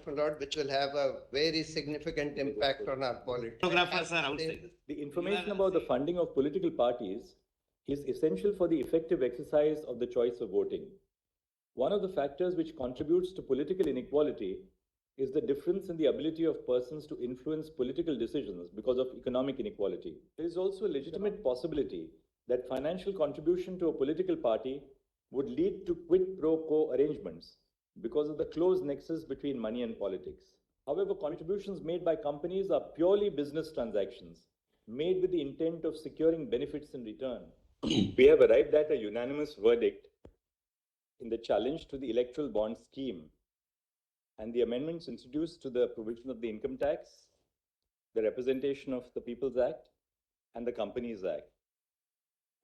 my lord, which will have a very significant impact on our politics. Photographers are outside. The information about the funding of political parties is essential for the effective exercise of the choice of voting. One of the factors which contributes to political inequality is the difference in the ability of persons to influence political decisions because of economic inequality. There is also a legitimate possibility that financial contribution to a political party would lead to quid pro quo arrangements because of the close nexus between money and politics. However, contributions made by companies are purely business transactions, made with the intent of securing benefits in return. We have arrived at a unanimous verdict in the challenge to the electoral bond scheme and the amendments introduced to the provision of the income tax, the Representation of the People's Act, and the Companies Act,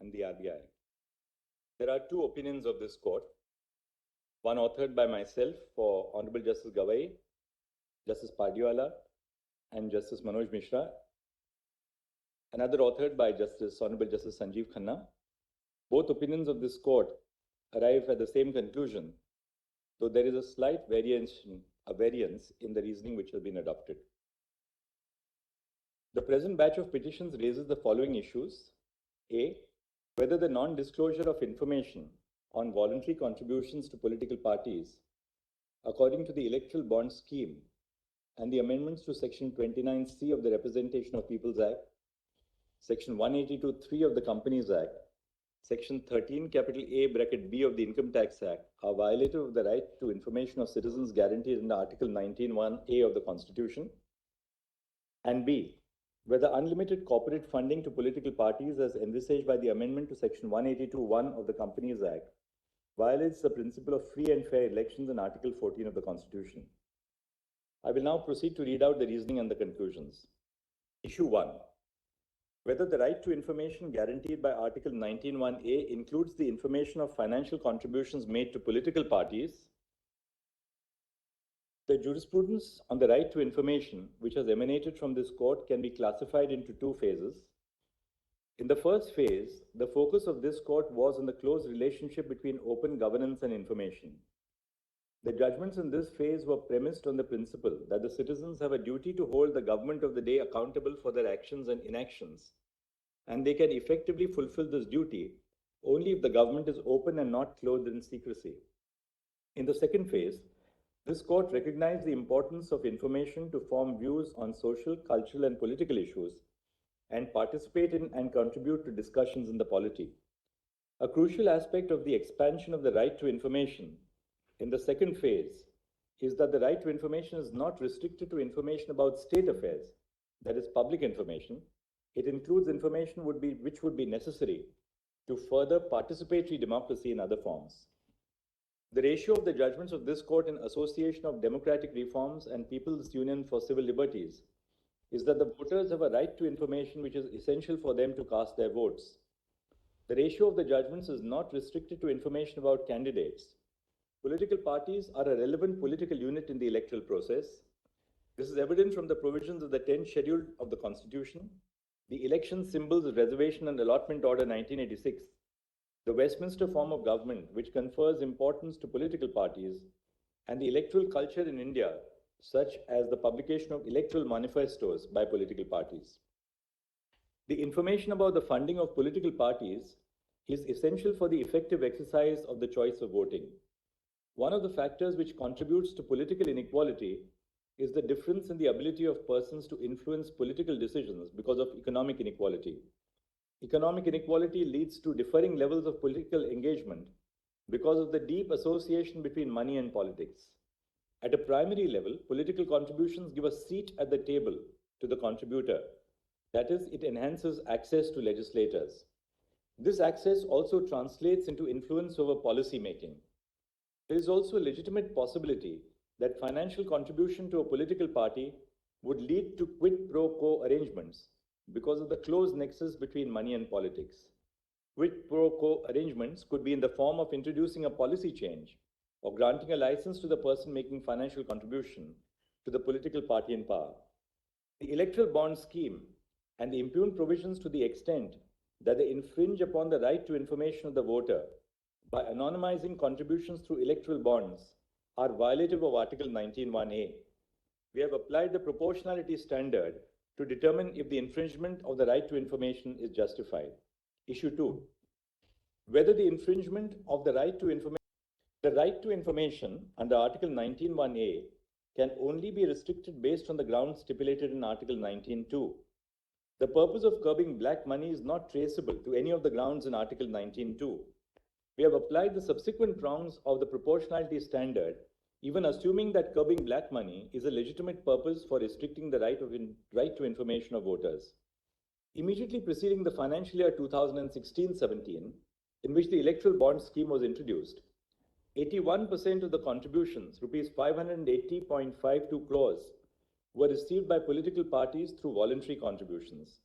and the RBI. There are two opinions of this court, one authored by myself for Honorable Justice Gawai, Justice Pardiwala, and Justice Manoj Mishra, another authored by Honorable Justice Sanjeev Khanna. Both opinions of this court arrive at the same conclusion, though there is a slight variance in the reasoning which has been adopted. The present batch of petitions raises the following issues. A, whether the non-disclosure of information on voluntary contributions to political parties according to the Electoral Bond Scheme and the amendments to Section 29C of the Representation of People's Act, Section 182(3) of the Companies Act, Section 13 (A) of the Income Tax Act are violative of the right to information of citizens guaranteed in Article 19(1)(a) of the Constitution, and B, whether unlimited corporate funding to political parties as envisaged by the amendment to Section 182(1) of the Companies Act violates the principle of free and fair elections in Article 14 of the Constitution. I will now proceed to read out the reasoning and the conclusions. Issue 1. Whether the right to information guaranteed by Article 19(1)(a) includes the information of financial contributions made to political parties. The jurisprudence on the right to information, which has emanated from this court, can be classified into two phases. In the first phase, the focus of this court was on the close relationship between open governance and information. The judgments in this phase were premised on the principle that the citizens have a duty to hold the government of the day accountable for their actions and inactions, and they can effectively fulfill this duty only if the government is open and not clothed in secrecy. In the second phase, this court recognized the importance of information to form views on social, cultural, and political issues and participate in and contribute to discussions in the polity. A crucial aspect of the expansion of the right to information in the second phase is that the right to information is not restricted to information about state affairs, that is public information. It includes information which would be necessary to further participatory democracy in other forms. The ratio of the judgments of this court in Association of Democratic Reforms and People's Union for Civil Liberties is that the voters have a right to information which is essential for them to cast their votes. The ratio of the judgments is not restricted to information about candidates. Political parties are a relevant political unit in the electoral process. This is evident from the provisions of the 10th schedule of the Constitution, the Election Symbols Reservation and Allotment Order 1986, the Westminster form of government, which confers importance to political parties, and the electoral culture in India, such as the publication of electoral manifestos by political parties. The information about the funding of political parties is essential for the effective exercise of the choice of voting. One of the factors which contributes to political inequality is the difference in the ability of persons to influence political decisions because of economic inequality. Economic inequality leads to differing levels of political engagement because of the deep association between money and politics. At a primary level, political contributions give a seat at the table to the contributor. That is, it enhances access to legislators. This access also translates into influence over policy making. There is also a legitimate possibility that financial contribution to a political party would lead to quid pro quo arrangements because of the close nexus between money and politics. Quid pro quo arrangements could be in the form of introducing a policy change or granting a license to the person making financial contribution to the political party in power. The electoral bond scheme and the impugned provisions, to the extent that they infringe upon the right to information of the voter by anonymizing contributions through electoral bonds, are violative of Article 19(1)(a), we have applied the proportionality standard to determine if the infringement of the right to information is justified. Issue 2. Whether the infringement of the right to information under Article 19(1)(a) can only be restricted based on the grounds stipulated in Article 19(2). The purpose of curbing black money is not traceable to any of the grounds in Article 19(2). We have applied the subsequent prongs of the proportionality standard, even assuming that curbing black money is a legitimate purpose for restricting the right to information of voters. Immediately preceding the financial year 2016-17, in which the electoral bond scheme was introduced, 81% of the contributions, rupees 580.52 crores, were received by political parties through voluntary contributions.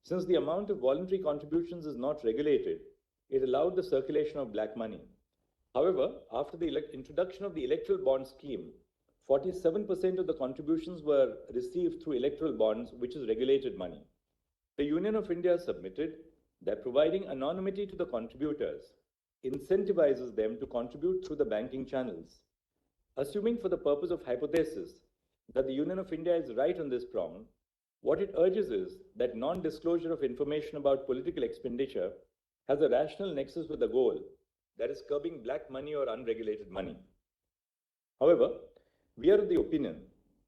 Since the amount of voluntary contributions is not regulated, it allowed the circulation of black money. However, after the introduction of the electoral bond scheme, 47% of the contributions were received through electoral bonds, which is regulated money. The Union of India submitted that providing anonymity to the contributors incentivizes them to contribute through the banking channels. Assuming for the purpose of hypothesis that the Union of India is right on this prong, what it urges is that non-disclosure of information about political expenditure has a rational nexus with the goal, that is curbing black money or unregulated money. However, we are of the opinion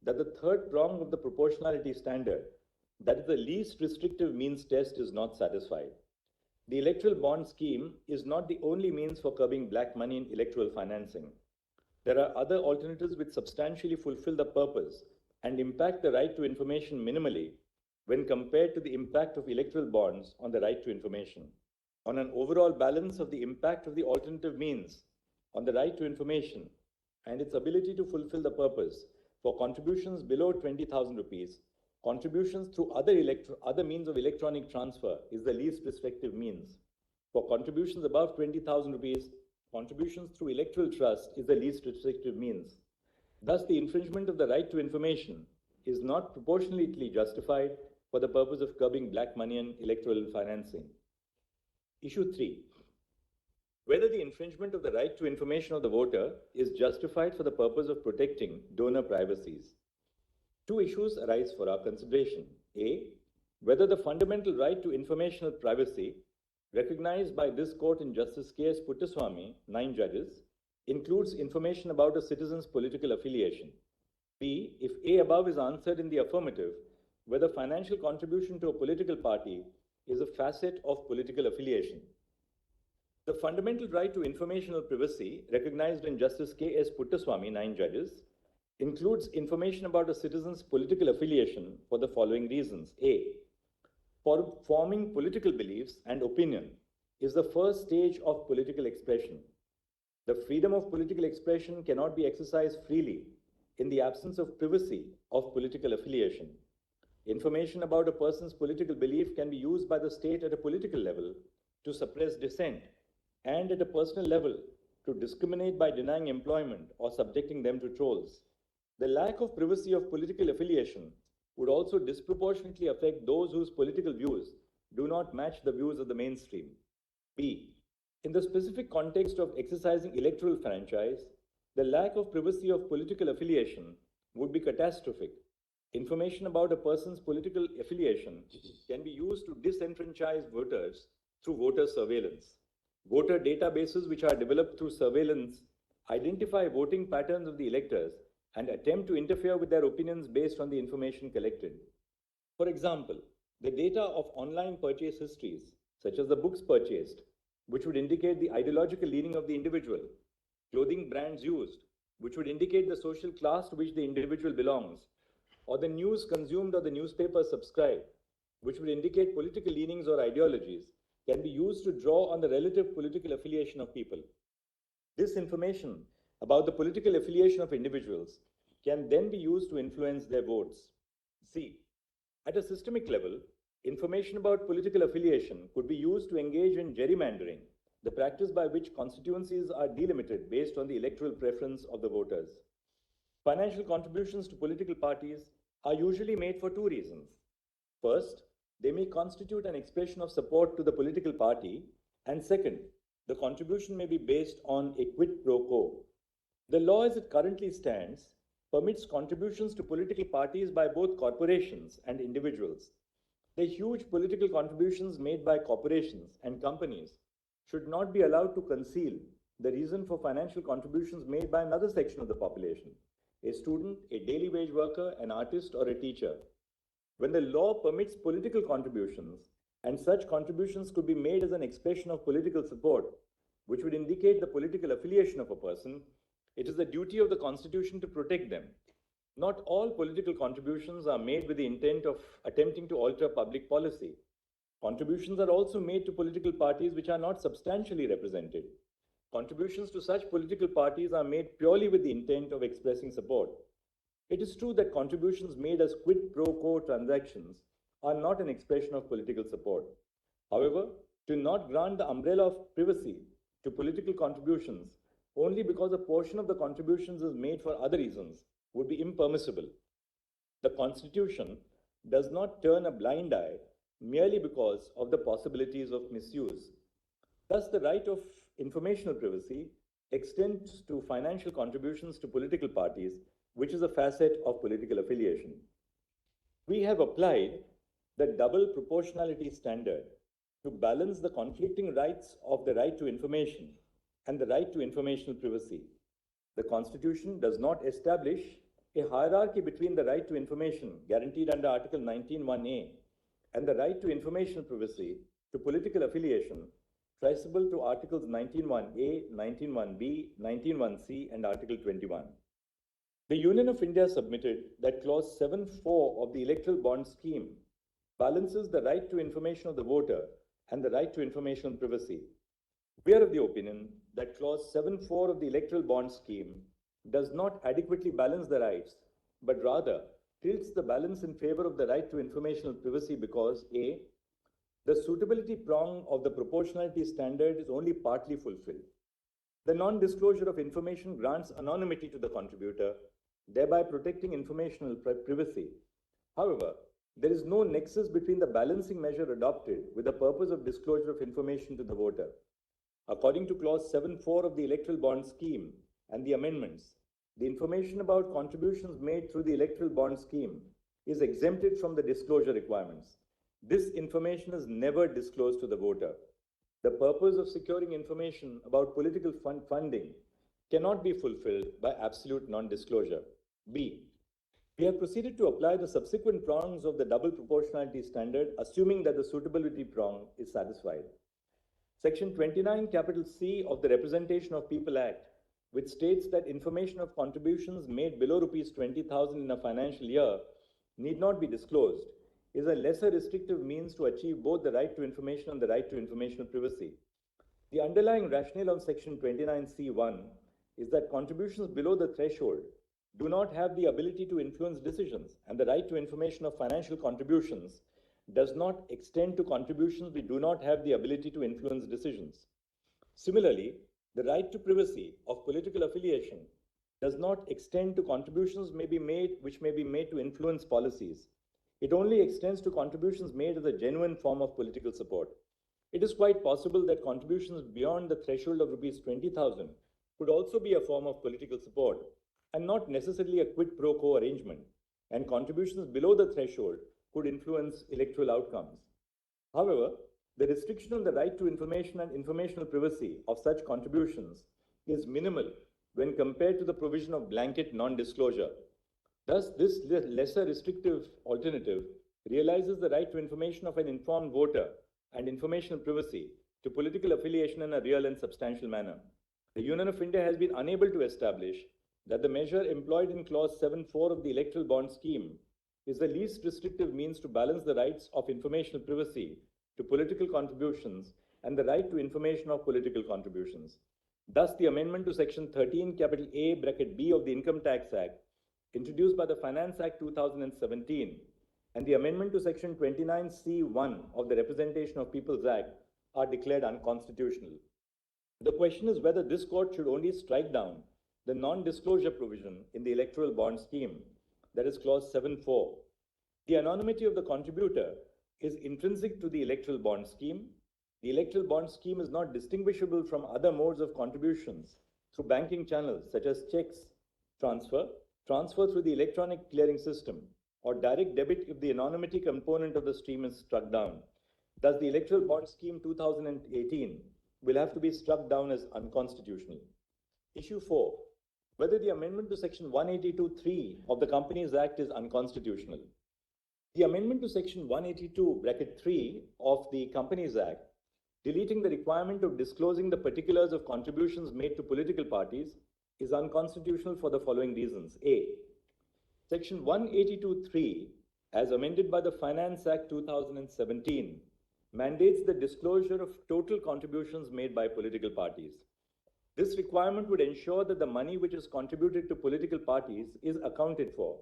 that the third prong of the proportionality standard, that is the least restrictive means test, is not satisfied. The electoral bond scheme is not the only means for curbing black money in electoral financing. There are other alternatives which substantially fulfill the purpose and impact the right to information minimally when compared to the impact of electoral bonds on the right to information. On an overall balance of the impact of the alternative means on the right to information and its ability to fulfill the purpose, for contributions below 20,000 rupees, contributions through other means of electronic transfer is the least restrictive means. For contributions above 20,000 rupees, contributions through electoral trust is the least restrictive means. Thus, the infringement of the right to information is not proportionately justified for the purpose of curbing black money and electoral financing. Issue 3. Whether the infringement of the right to information of the voter is justified for the purpose of protecting donor privacies. Two issues arise for our consideration. A, whether the fundamental right to informational privacy recognized by this court in Justice K.S. Puttaswamy, 9 judges, includes information about a citizen's political affiliation. B, if A above is answered in the affirmative, whether financial contribution to a political party is a facet of political affiliation. The fundamental right to informational privacy recognized in Justice K.S. Puttaswamy, 9 judges, includes information about a citizen's political affiliation for the following reasons. A, forming political beliefs and opinion is the first stage of political expression. The freedom of political expression cannot be exercised freely in the absence of privacy of political affiliation. Information about a person's political belief can be used by the state at a political level to suppress dissent and at a personal level to discriminate by denying employment or subjecting them to trolls. The lack of privacy of political affiliation would also disproportionately affect those whose political views do not match the views of the mainstream. B, in the specific context of exercising electoral franchise, the lack of privacy of political affiliation would be catastrophic. Information about a person's political affiliation can be used to disenfranchise voters through voter surveillance. Voter databases which are developed through surveillance identify voting patterns of the electors and attempt to interfere with their opinions based on the information collected. For example, the data of online purchase histories, such as the books purchased, which would indicate the ideological leaning of the individual, clothing brands used, which would indicate the social class to which the individual belongs, or the news consumed or the newspaper subscribed, which would indicate political leanings or ideologies, can be used to draw on the relative political affiliation of people. This information about the political affiliation of individuals can then be used to influence their votes. C, at a systemic level, information about political affiliation could be used to engage in gerrymandering, the practice by which constituencies are delimited based on the electoral preference of the voters. Financial contributions to political parties are usually made for two reasons. First, they may constitute an expression of support to the political party, and second, the contribution may be based on a quid pro quo. The law as it currently stands permits contributions to political parties by both corporations and individuals. The huge political contributions made by corporations and companies should not be allowed to conceal the reason for financial contributions made by another section of the population, a student, a daily wage worker, an artist, or a teacher. When the law permits political contributions, and such contributions could be made as an expression of political support, which would indicate the political affiliation of a person, it is the duty of the Constitution to protect them. Not all political contributions are made with the intent of attempting to alter public policy. Contributions are also made to political parties which are not substantially represented. Contributions to such political parties are made purely with the intent of expressing support. It is true that contributions made as quid pro quo transactions are not an expression of political support. However, to not grant the umbrella of privacy to political contributions only because a portion of the contributions is made for other reasons would be impermissible. The Constitution does not turn a blind eye merely because of the possibilities of misuse. Thus, the right of informational privacy extends to financial contributions to political parties, which is a facet of political affiliation. We have applied the double proportionality standard to balance the conflicting rights of the right to information and the right to informational privacy. The Constitution does not establish a hierarchy between the right to information guaranteed under Article 19(1)(a) and the right to informational privacy to political affiliation traceable to Articles 19(1)(a), 19(1)(b), 19(1)(c), and Article 21. The Union of India submitted that Clause 7(4) of the Electoral Bond Scheme balances the right to information of the voter and the right to informational privacy. We are of the opinion that Clause 7(4) of the Electoral Bond Scheme does not adequately balance the rights, but rather tilts the balance in favor of the right to informational privacy because A, the suitability prong of the proportionality standard is only partly fulfilled. The non-disclosure of information grants anonymity to the contributor, thereby protecting informational privacy. However, there is no nexus between the balancing measure adopted with the purpose of disclosure of information to the voter. According to Clause 7(4) of the Electoral Bond Scheme and the amendments, the information about contributions made through the Electoral Bond Scheme is exempted from the disclosure requirements. This information is never disclosed to the voter. The purpose of securing information about political funding cannot be fulfilled by absolute non-disclosure. B, we have proceeded to apply the subsequent prongs of the double proportionality standard, assuming that the suitability prong is satisfied. Section 29(c) of the Representation of People Act, which states that information of contributions made below rupees 20,000 in a financial year need not be disclosed, is a lesser restrictive means to achieve both the right to information and the right to informational privacy. The underlying rationale of Section 29(c)(1) is that contributions below the threshold do not have the ability to influence decisions, and the right to information of financial contributions does not extend to contributions which do not have the ability to influence decisions. Similarly, the right to privacy of political affiliation does not extend to contributions which may be made to influence policies. It only extends to contributions made as a genuine form of political support. It is quite possible that contributions beyond the threshold of rupees 20,000 could also be a form of political support and not necessarily a quid pro quo arrangement, and contributions below the threshold could influence electoral outcomes. However, the restriction on the right to information and informational privacy of such contributions is minimal when compared to the provision of blanket non-disclosure. Thus, this lesser restrictive alternative realizes the right to information of an informed voter and informational privacy to political affiliation in a real and substantial manner. The Union of India has been unable to establish that the measure employed in Clause 7(4) of the Electoral Bond Scheme is the least restrictive means to balance the rights of informational privacy to political contributions and the right to information of political contributions. Thus, the amendment to Section 13(a)(b) of the Income Tax Act, introduced by the Finance Act 2017, and the amendment to Section 29(c)(1) of the Representation of People's Act are declared unconstitutional. The question is whether this court should only strike down the non-disclosure provision in the Electoral Bond Scheme, that is Clause 7(4). The anonymity of the contributor is intrinsic to the Electoral Bond Scheme. The Electoral Bond Scheme is not distinguishable from other modes of contributions through banking channels such as checks transfer, transfer through the electronic clearing system, or direct debit if the anonymity component of the stream is struck down, thus the Electoral Bond Scheme 2018 will have to be struck down as unconstitutional. Issue 4. Whether the amendment to Section 182(3) of the Companies Act is unconstitutional. The amendment to Section 182(3) of the Companies Act, deleting the requirement of disclosing the particulars of contributions made to political parties, is unconstitutional for the following reasons. A. Section 182(3), as amended by the Finance Act 2017, mandates the disclosure of total contributions made by political parties. This requirement would ensure that the money which is contributed to political parties is accounted for.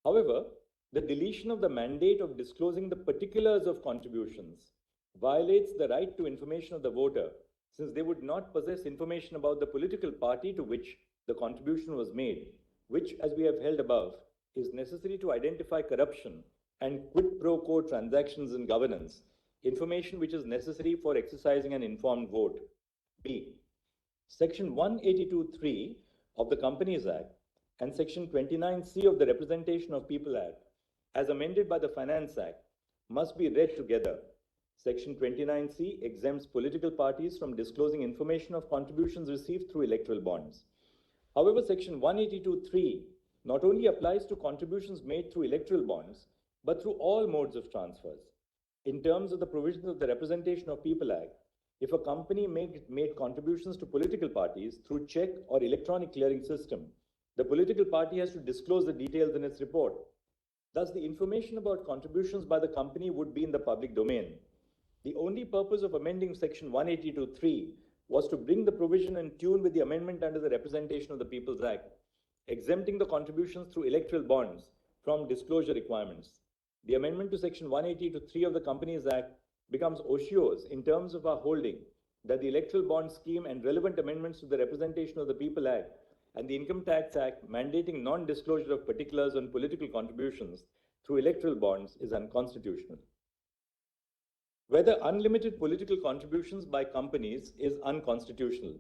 However, the deletion of the mandate of disclosing the particulars of contributions violates the right to information of the voter, since they would not possess information about the political party to which the contribution was made, which, as we have held above, is necessary to identify corruption and quid pro quo transactions in governance, information which is necessary for exercising an informed vote. B. Section 182(3) of the Companies Act and Section 29C of the Representation of People Act, as amended by the Finance Act, must be read together. Section 29C exempts political parties from disclosing information of contributions received through electoral bonds. However, Section 182(3) not only applies to contributions made through electoral bonds, but through all modes of transfers. In terms of the provisions of the Representation of People Act, if a company made contributions to political parties through check or electronic clearing system, the political party has to disclose the details in its report. Thus, the information about contributions by the company would be in the public domain. The only purpose of amending Section 182(3) was to bring the provision in tune with the amendment under the Representation of the People's Act, exempting the contributions through electoral bonds from disclosure requirements. The amendment to Section 182(3) of the Companies Act becomes otiose in terms of our holding that the Electoral Bond Scheme and relevant amendments to the Representation of the People Act and the Income Tax Act mandating non-disclosure of particulars on political contributions through electoral bonds is unconstitutional. Whether unlimited political contributions by companies is unconstitutional.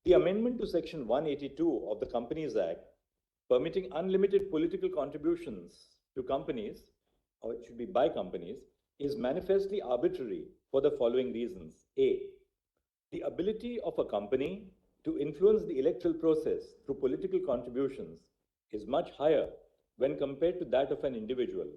The amendment to Section 182 of the Companies Act, permitting unlimited political contributions to companies, or it should be by companies, is manifestly arbitrary for the following reasons. A. The ability of a company to influence the electoral process through political contributions is much higher when compared to that of an individual.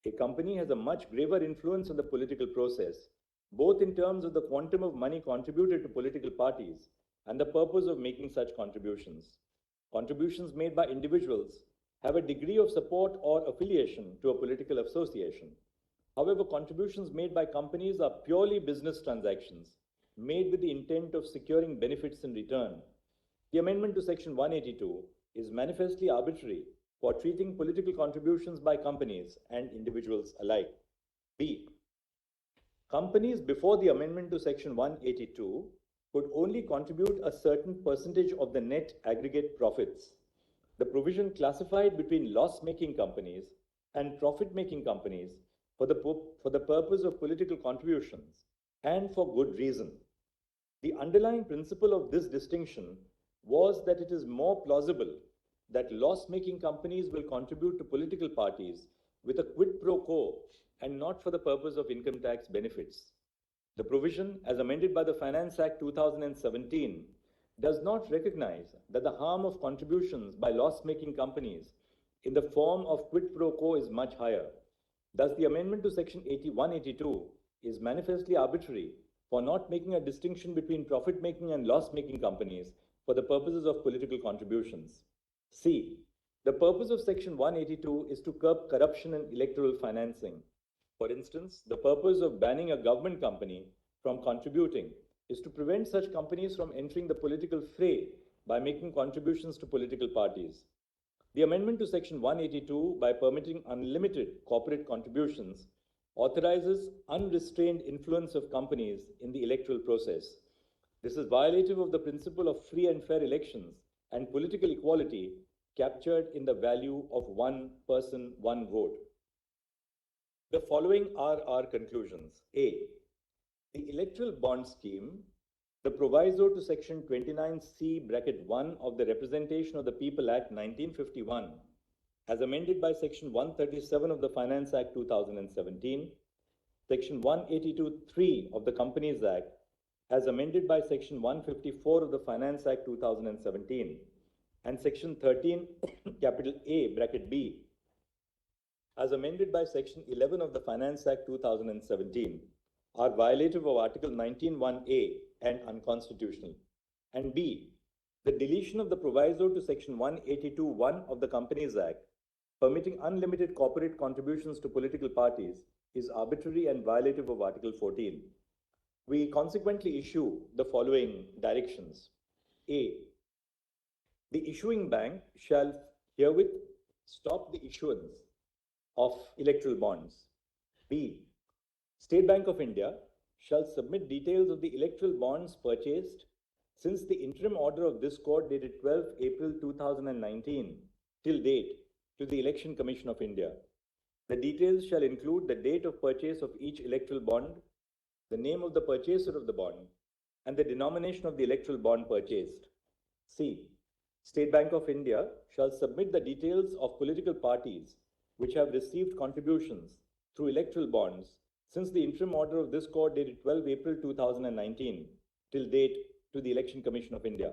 A company has a much graver influence on the political process, both in terms of the quantum of money contributed to political parties and the purpose of making such contributions. Contributions made by individuals have a degree of support or affiliation to a political association. However, contributions made by companies are purely business transactions, made with the intent of securing benefits in return. The amendment to Section 182 is manifestly arbitrary for treating political contributions by companies and individuals alike. B. Companies before the amendment to Section 182 could only contribute a certain percentage of the net aggregate profits. The provision classified between loss-making companies and profit-making companies for the purpose of political contributions, and for good reason. The underlying principle of this distinction was that it is more plausible that loss-making companies will contribute to political parties with a quid pro quo and not for the purpose of income tax benefits. The provision, as amended by the Finance Act 2017, does not recognize that the harm of contributions by loss-making companies in the form of quid pro quo is much higher. Thus, the amendment to Section 182 is manifestly arbitrary for not making a distinction between profit-making and loss-making companies for the purposes of political contributions. C. The purpose of Section 182 is to curb corruption in electoral financing. For instance, the purpose of banning a government company from contributing is to prevent such companies from entering the political fray by making contributions to political parties. The amendment to Section 182, by permitting unlimited corporate contributions, authorizes unrestrained influence of companies in the electoral process. This is violative of the principle of free and fair elections and political equality captured in the value of one person, one vote. The following are our conclusions. A. The electoral bond scheme, The proviso to Section 29C(1) of the Representation of the People Act 1951, as amended by Section 137 of the Finance Act 2017, Section 182(3) of the Companies Act, as amended by Section 154 of the Finance Act 2017, and Section 13 (A)(b), as amended by Section 11 of the Finance Act 2017, are violative of Article 19(1)(a) and unconstitutional. And B, the deletion of the proviso to Section 182(1) of the Companies Act, permitting unlimited corporate contributions to political parties, is arbitrary and violative of Article 14. We consequently issue the following directions. A, the issuing bank shall herewith stop the issuance of electoral bonds. B, State Bank of India shall submit details of the electoral bonds purchased since the interim order of this court dated 12 April 2019 till date to the Election Commission of India. The details shall include the date of purchase of each electoral bond, the name of the purchaser of the bond, and the denomination of the electoral bond purchased. C, State Bank of India shall submit the details of political parties which have received contributions through electoral bonds since the interim order of this court dated 12 April 2019 till date to the Election Commission of India.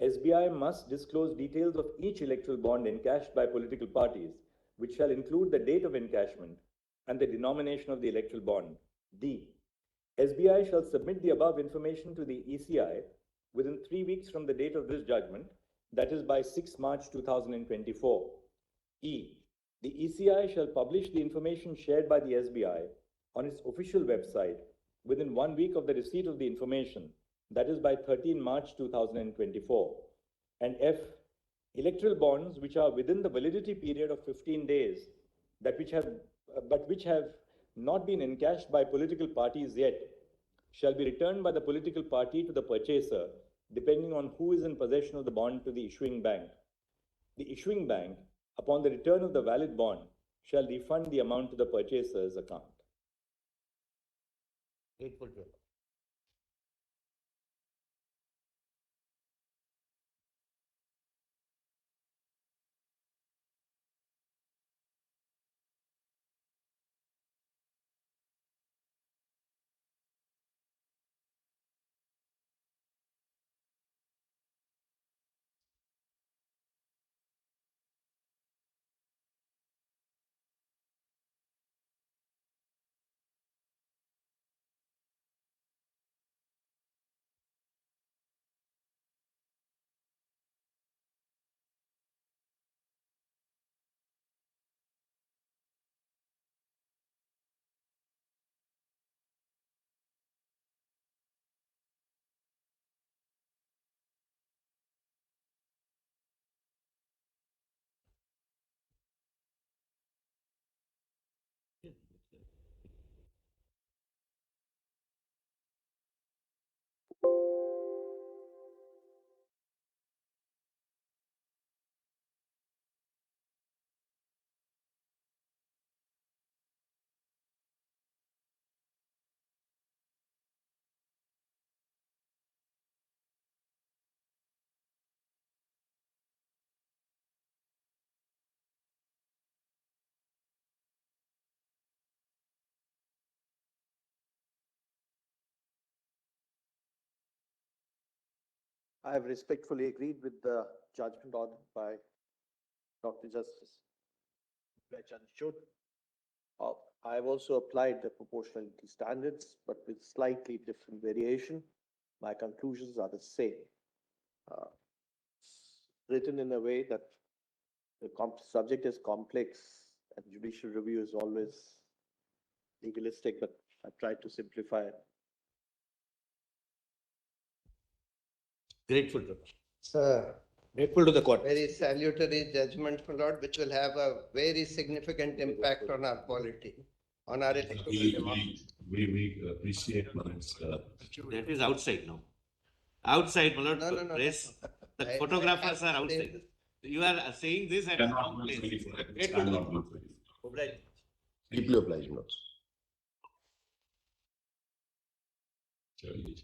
SBI must disclose details of each electoral bond encashed by political parties, which shall include the date of encashment and the denomination of the electoral bond. D, SBI shall submit the above information to the ECI within 3 weeks from the date of this judgment, that is by 6 March 2024. E, the ECI shall publish the information shared by the SBI on its official website within 1 week of the receipt of the information, that is by 13 March 2024. And F, electoral bonds which are within the validity period of 15 days but which have not been encashed by political parties yet shall be returned by the political party to the purchaser depending on who is in possession of the bond to the issuing bank. The issuing bank, upon the return of the valid bond, shall refund the amount to the purchaser's account. Grateful to you. I have respectfully agreed with the judgment ordered by Dr. Justice Beajudge. I have also applied the proportionality standards, but with slightly different variation. My conclusions are the same. Written in a way that the subject is complex and judicial review is always legalistic, but I've tried to simplify it. Grateful to. Sir, Grateful to the court. very salutary judgment, my lord, which will have a very significant impact on our polity, on our electoral democracy. We appreciate Man's That is outside now. Outside, my lord, No. press. The I photographers have are to say outside. You are saying this at cannot wrong be place. for it. Grateful to Cannot the be for it. court. Deeply obliged, Lords. Sorry.